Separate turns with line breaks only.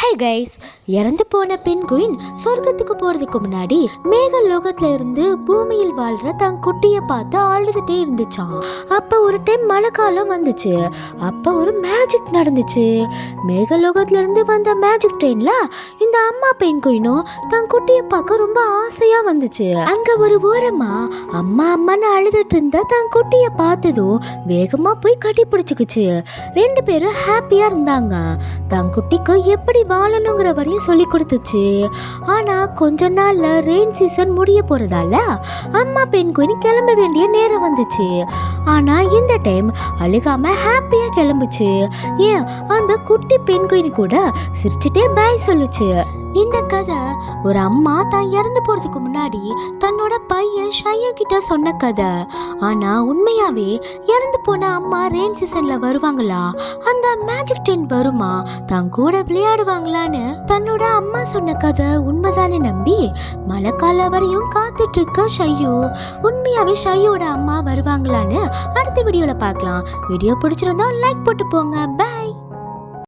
Hi guys, இறந்து போன penguin சொர்க்கத்துக்கு போறதுக்கு முன்னாடி மேக லோகத்துல இருந்து பூமியில் வாழ்ற தன் குட்டிய பார்த்து அழுதுட்டே இருந்துச்சான். அப்ப ஒரு டைம் மழை காலம் வந்துச்சு. அப்ப ஒரு மேஜிக் நடந்துச்சு. மேக லோகத்துல இருந்து வந்த மேஜிக் ட்ரெயின்ல இந்த அம்மா பெண்குயினும் தன் குட்டிய பார்க்க ரொம்ப ஆசையா வந்துச்சு. அங்க ஒரு ஓரமா அம்மா அம்மான்னு அழுதுட்டு இருந்த தன் குட்டிய பார்த்ததும் வேகமா போய் கட்டி பிடிச்சுக்குச்சு. ரெண்டு பேரும் ஹாப்பியா இருந்தாங்க. தன் குட்டிக்கு எப்படி வாழணுங்கிற வரையும் சொல்லி கொடுத்துச்சு. ஆனா கொஞ்ச நாள்ல ரெயின் சீசன் முடிய போறதால அம்மா பெண்குயின் கிளம்ப வேண்டிய நேரம் வந்துச்சு. ஆனா இந்த டைம் அழுகாம ஹாப்பியா கிளம்புச்சு. ஏன் அந்த குட்டி பெண்குயின் கூட சிரிச்சுட்டே பாய் சொல்லுச்சு. இந்த கதை ஒரு அம்மா தான் இறந்து போறதுக்கு முன்னாடி தன்னோட பையன் ஷையா கிட்ட சொன்ன கதை. ஆனா உண்மையாவே இறந்து போன அம்மா ரெயின் சீசன்ல வருவாங்களா, அந்த மேஜிக் ட்ரெயின் வருமா, தான் கூட விளையாடுவாங்களான்னு தன்னோட அம்மா சொன்ன கதை உண்மைதானே நம்பி மழைக்கால வரையும் காத்துட்டு இருக்க ஷையு. உண்மையாவே ஷையோட அம்மா வருவாங்களான்னு அடுத்த வீடியோல பார்க்கலாம். வீடியோ பிடிச்சிருந்தா லைக் போட்டு போங்க. பை.